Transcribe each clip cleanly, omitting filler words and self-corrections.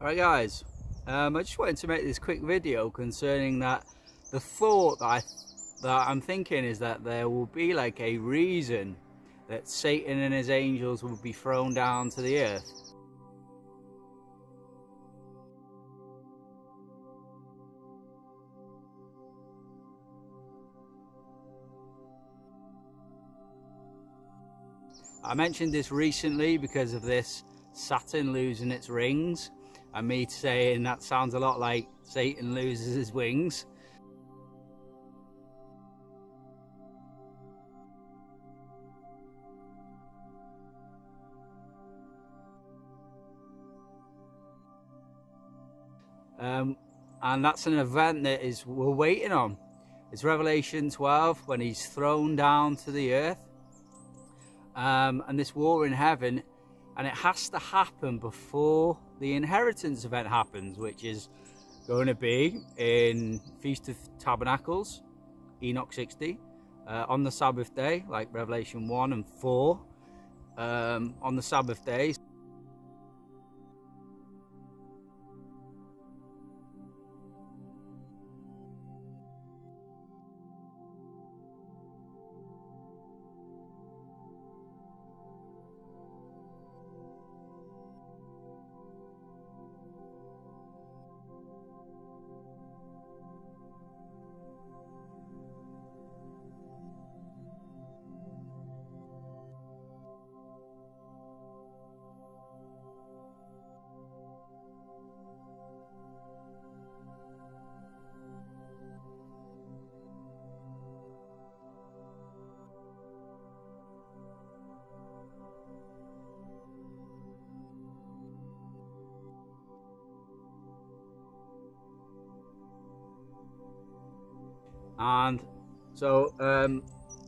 Alright guys, I just wanted to make this quick video concerning that the thought that I'm thinking is that there will be like a reason that Satan and his angels will be thrown down to the earth. I mentioned this recently because of this Saturn losing its rings, and me saying that sounds a lot like Satan loses his wings. And that's an event that we're waiting on. It's Revelation 12 when he's thrown down to the earth, and this war in heaven, and it has to happen before the inheritance event happens, which is going to be in Feast of Tabernacles, Enoch 60, on the Sabbath day, like Revelation 1 and 4, on the Sabbath days. And so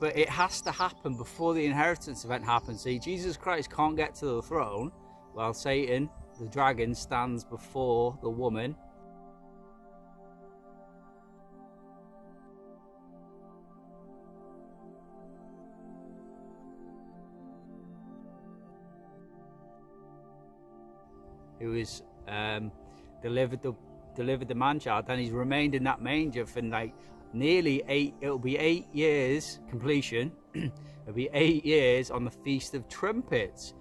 but it has to happen before the inheritance event happens. See, Jesus Christ can't get to the throne while Satan, the dragon, stands before the woman. Who is delivered the man-child, and he's remained in that manger for like nearly it'll be 8 years completion. It'll be 8 years on the Feast of Trumpets.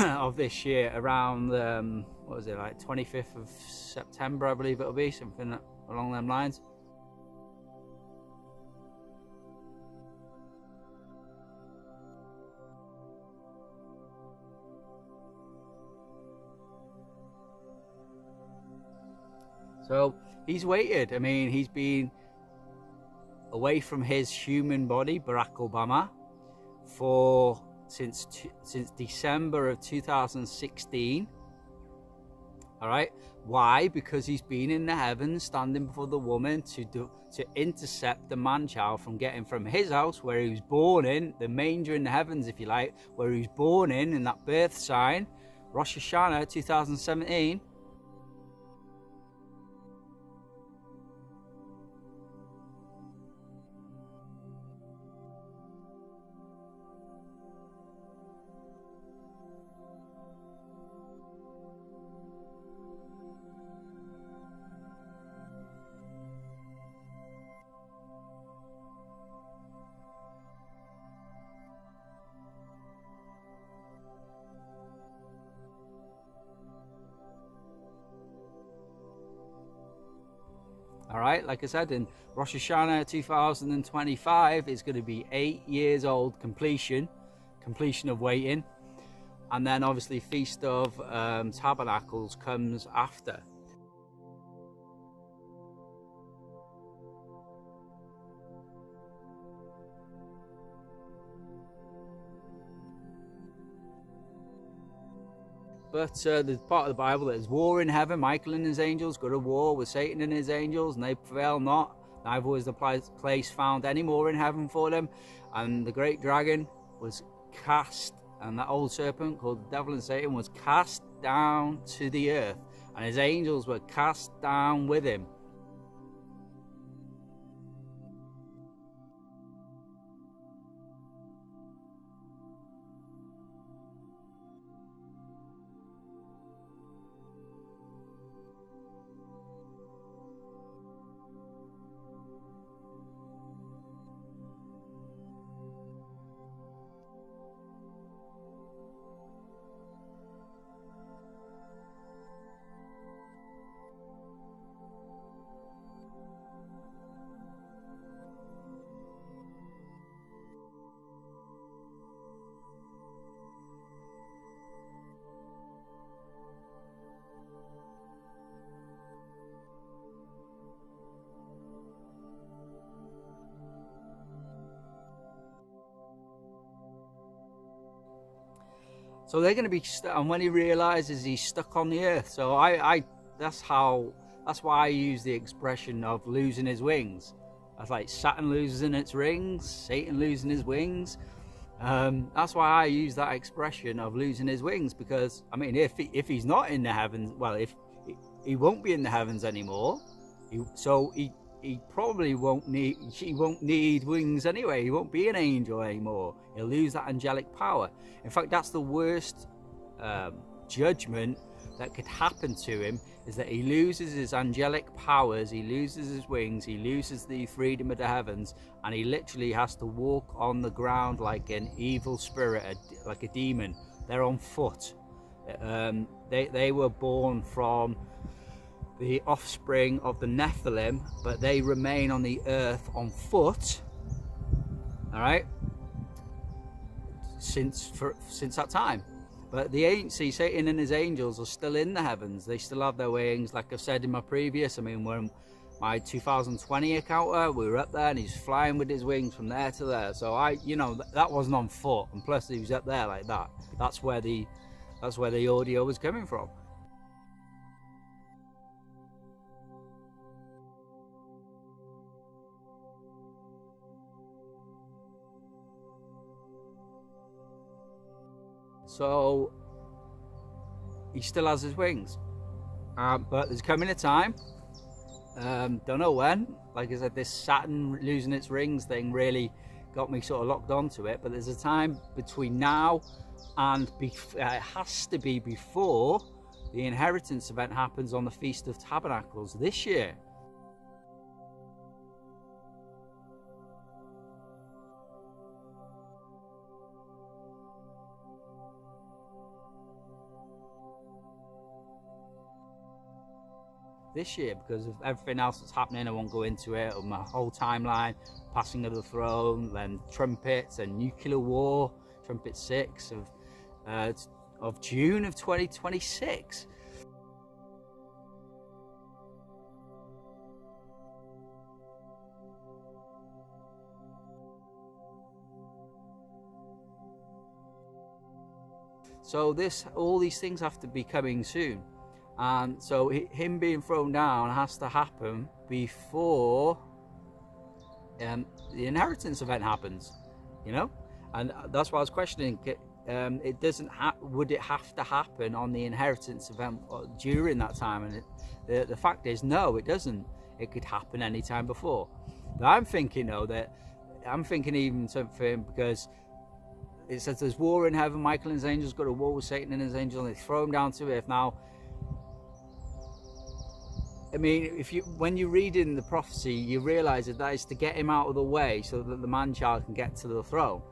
Of this year, around what was it, like 25th of September, I believe it'll be, something along them lines. So he's waited. I mean, he's been away from his human body, Barack Obama, for since December of 2016. All right, why? Because he's been in the heavens standing before the woman to intercept the man-child from getting from his house, where he was born in, the manger in the heavens, if you like, where he was born in that birth sign, Rosh Hashanah 2017. All right, like I said, in Rosh Hashanah 2025 is going to be 8 years old completion of waiting, and then obviously Feast of Tabernacles comes after. But there's part of the Bible that is war in heaven. Michael and his angels go to war with Satan and his angels, and they prevail not. neither was the place found any more in heaven for them. And the great dragon was cast, and that old serpent called the devil and Satan was cast down to the earth, and his angels were cast down with him. So they're going to be stuck, and when he realizes he's stuck on the earth, so that's why I use the expression of losing his wings. That's like Saturn losing its rings, Satan losing his wings. That's why I use that expression of losing his wings, because I mean, if he's not in the heavens, well, if he won't be in the heavens anymore, he probably won't need wings anyway. He won't be an angel anymore. He'll lose that angelic power. In fact, that's the worst judgment that could happen to him, is that he loses his angelic powers, he loses his wings, he loses the freedom of the heavens, and he literally has to walk on the ground like an evil spirit, like a demon. They're on foot. They were born from the offspring of the Nephilim, but they remain on the earth on foot, all right, since that time. But Satan and his angels are still in the heavens. They still have their wings, like I've said in my previous, I mean, when my 2020 account, we were up there and he's flying with his wings from there to there. So that wasn't on foot, and plus he was up there like that. That's where the audio was coming from. So he still has his wings, but there's coming a time, don't know when. Like I said, this Saturn losing its rings thing really got me sort of locked onto it, but there's a time between now and it has to be before the inheritance event happens on the Feast of Tabernacles this year. This year, because of everything else that's happening. I won't go into it, or my whole timeline, passing of the throne, then trumpets and nuclear war, trumpet 6 of June of 2026. So all these things have to be coming soon. And so him being thrown down has to happen before the inheritance event happens, and that's why I was questioning. It doesn't. Would it have to happen on the inheritance event during that time? And the fact is, no, it doesn't. It could happen any time before. But I'm thinking even something, because it says there's war in heaven. Michael and his angels got a war with Satan and his angels, and they throw him down to earth. Now, I mean, when you read in the prophecy, you realize that is to get him out of the way so that the man-child can get to the throne.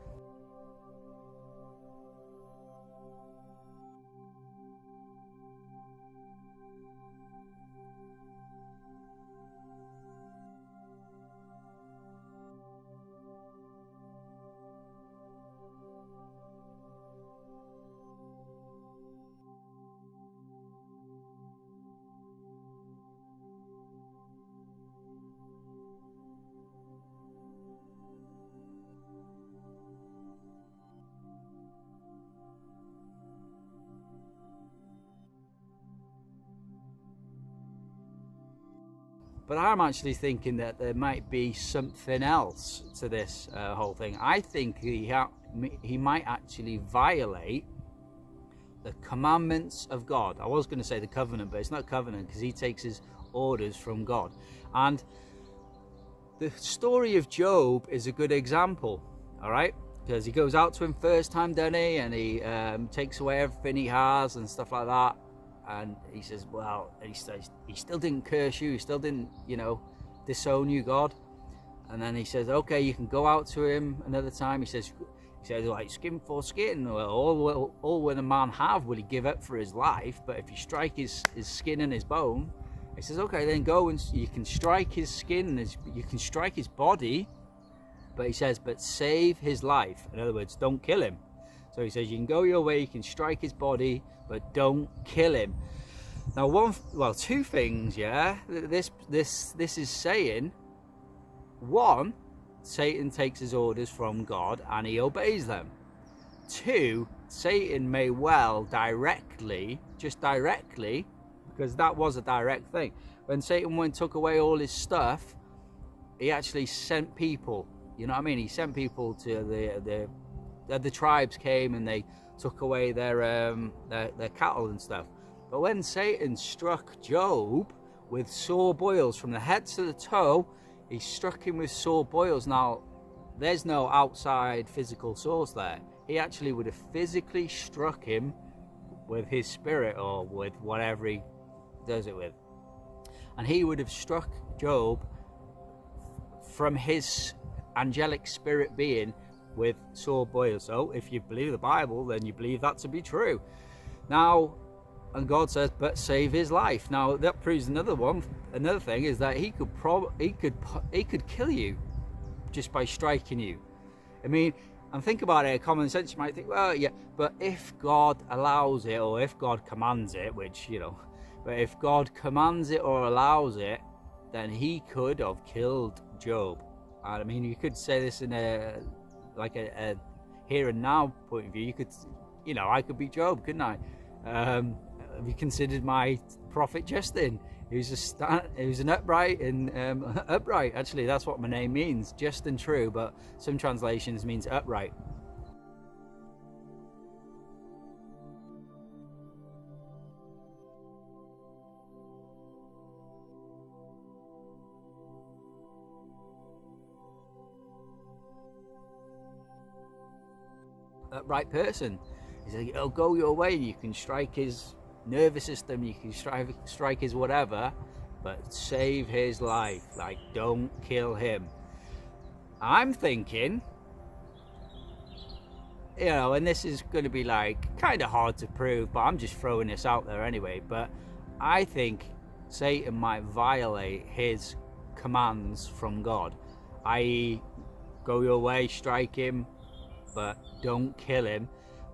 But I'm actually thinking that there might be something else to this whole thing. I think he might actually violate the commandments of God. I was going to say the covenant, but it's not covenant because he takes his orders from God. And the story of Job is a good example, all right? Because he goes out to him first time, doesn't he? And he takes away everything he has and stuff like that. And he says, well, he says, he still didn't curse you. He still didn't, disown you, God. And then he says, okay, you can go out to him another time. He says, like, skin for skin. Well, all will a man have will he give up for his life. But if you strike his skin and his bone, he says, okay, then go and you can strike his skin, you can strike his body. But he says, but save his life. In other words, don't kill him. So he says, you can go your way, you can strike his body, but don't kill him. Now, two things, yeah. This is saying, one, Satan takes his orders from God and he obeys them. Two, Satan may well just directly, because that was a direct thing. When Satan went and took away all his stuff, he actually sent people. You know what I mean? He sent people to the tribes came and they took away their cattle and stuff. But when Satan struck Job with sore boils from the head to the toe, he struck him with sore boils. Now, there's no outside physical source there. He actually would have physically struck him with his spirit or with whatever he does it with. And he would have struck Job from his angelic spirit being with sore boils. So if you believe the Bible, then you believe that to be true. Now, and God says, but save his life. Now that proves another thing is that he could kill you just by striking you. I mean, and think about it, common sense, you might think, well, yeah, but if God allows it, or if God commands it, but if God commands it or allows it, then he could have killed Job. And I mean, you could say this in a here and now point of view. You could, I could be Job, couldn't I? Have you considered my prophet Justin? He was an upright and upright. Actually, that's what my name means, just and true. But some translations means upright. Upright person. He said, "Oh, go your way. You can strike his nervous system. You can strike his whatever, but save his life. Like, don't kill him." I'm thinking, and this is going to be like kind of hard to prove, but I'm just throwing this out there anyway. But I think Satan might violate his commands from God, i.e., go your way, strike him, but don't kill him.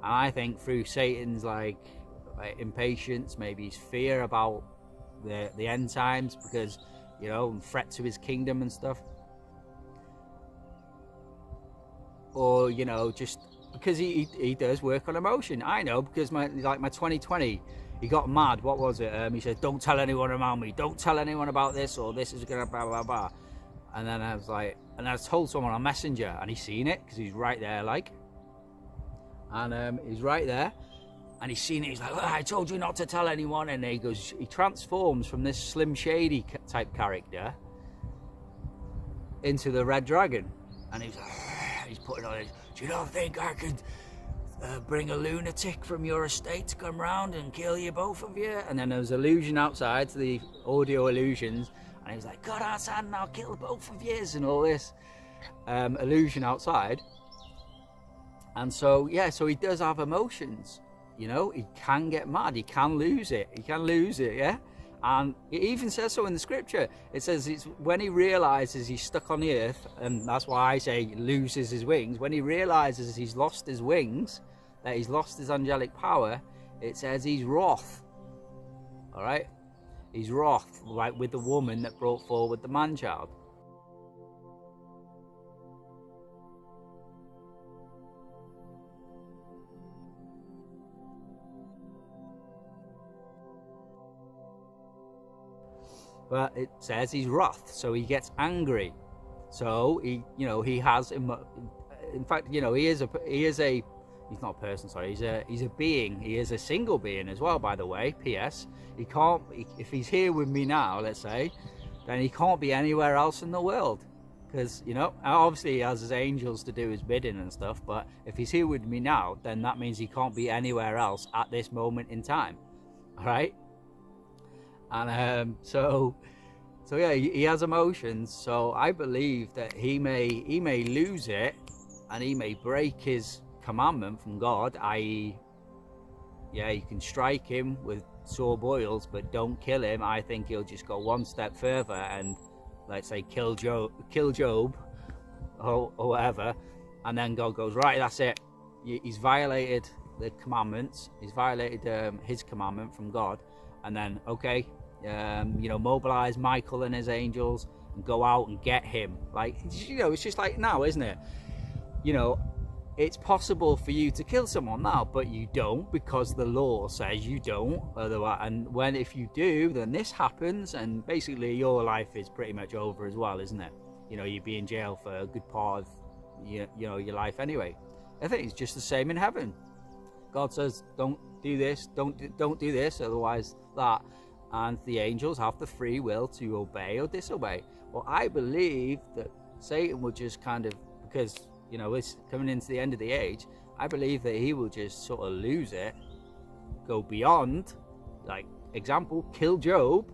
And I think through Satan's like impatience, maybe his fear about the end times, because and threat to his kingdom and stuff, or just because he does work on emotion. I know, because my 2020, he got mad. What was it? He said, "Don't tell anyone around me. Don't tell anyone about this, or this is gonna blah blah blah." And then I was like, and I told someone on Messenger, and he's seen it because he's right there, and he's right there, and he's seen it. He's like, "Oh, I told you not to tell anyone." And he transforms from this Slim Shady type character into the Red Dragon, and he's like, he's putting on his, "Do you not think I could bring a lunatic from your estate to come round and kill you, both of you?" And then there was illusion outside, the audio illusions, and he was like, "God outside and I'll kill both of you," and all this illusion outside. And so he does have emotions. He can get mad, he can lose it, yeah. And it even says so in the scripture. It says it's when he realizes he's stuck on the earth, and that's why I say he loses his wings. When he realizes he's lost his wings, that he's lost his angelic power, it says he's wroth. All right, he's wroth, like with the woman that brought forward the man-child. but it says he's wrath, so he gets angry. So he has, in fact, he is a he's not a person, sorry, he's a being. He is a single being as well, by the way. P.S. He can't, if he's here with me now, let's say, then he can't be anywhere else in the world, because obviously he has his angels to do his bidding and stuff, but if he's here with me now, then that means he can't be anywhere else at this moment in time. All right. And so yeah, he has emotions. So I believe that he may lose it, and he may break his commandment from God, i.e., you can strike him with sore boils, but don't kill him. I think he'll just go one step further and, let's say, kill Job or whatever, and then God goes, right, that's it. He's violated the commandments. He's violated his commandment from God, and then mobilize Michael and his angels and go out and get him. Like, it's just like now, isn't it? It's possible for you to kill someone now, but you don't, because the law says you don't. Otherwise, and if you do, then this happens, and basically your life is pretty much over as well, isn't it? You'd be in jail for a good part of your life anyway. I think it's just the same in heaven. God says, don't do this, don't do this, otherwise that. And the angels have the free will to obey or disobey. Well, I believe that Satan will just kind of, because it's coming into the end of the age, I believe that he will just sort of lose it, go beyond, like, example, kill Job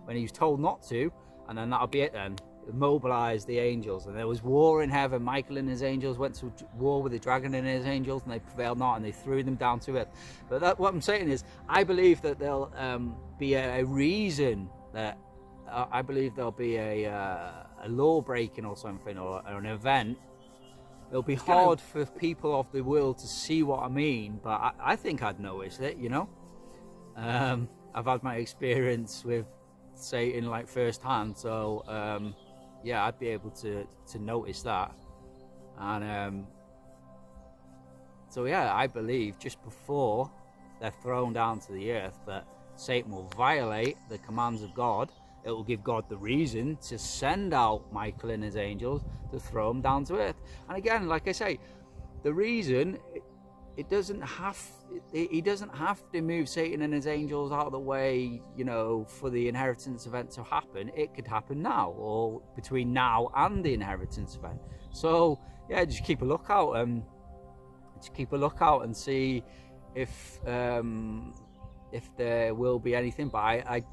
when he was told not to, and then that'll be it then. Mobilize the angels, and there was war in heaven. Michael and his angels went to war with the dragon and his angels, and they prevailed not, and they threw them down to earth. But what I'm saying is, I believe that there'll be a reason that I believe there'll be a law breaking or something, or an event. It'll be hard for people of the world to see what I mean, but I think I'd notice it. I've had my experience with Satan like firsthand, so I'd be able to notice that. And I believe just before they're thrown down to the earth, that Satan will violate the commands of God. It will give God the reason to send out Michael and his angels to throw them down to earth. And again, like I say, the reason, he doesn't have to move Satan and his angels out of the way, for the inheritance event to happen. It could happen now, or between now and the inheritance event. So just keep a lookout, and see if there will be anything. But I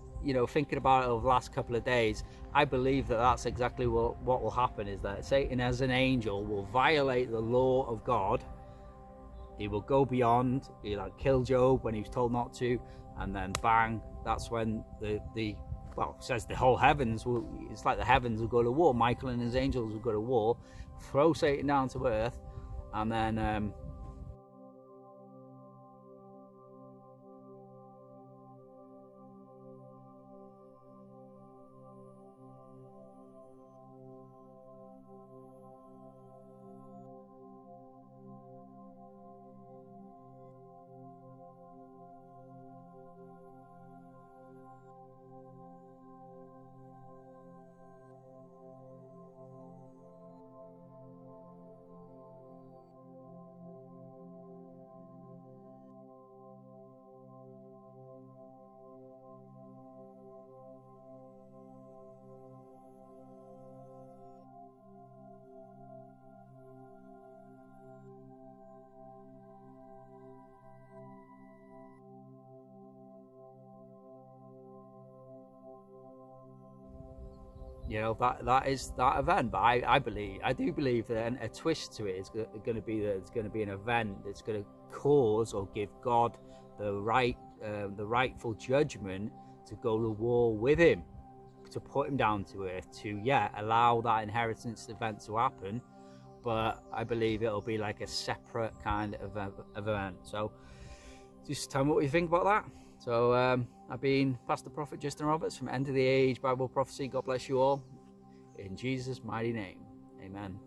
thinking about it over the last couple of days, I believe that that's exactly what will happen, is that Satan as an angel will violate the law of God. He will go beyond. He'll kill Job when he was told not to, and then bang, that's when it says the whole heavens will, it's like the heavens will go to war. Michael and his angels will go to war, throw Satan down to earth, and then that is that event. But I do believe that a twist to it is going to be that it's going to be an event that's going to cause or give God the rightful judgment to go to war with him, to put him down to earth, to allow that inheritance event to happen. But I believe it'll be like a separate kind of event. So just tell me what you think about that. So I've been Pastor Prophet Justin Roberts from End of the Age Bible Prophecy. God bless you all. In Jesus' mighty name. Amen.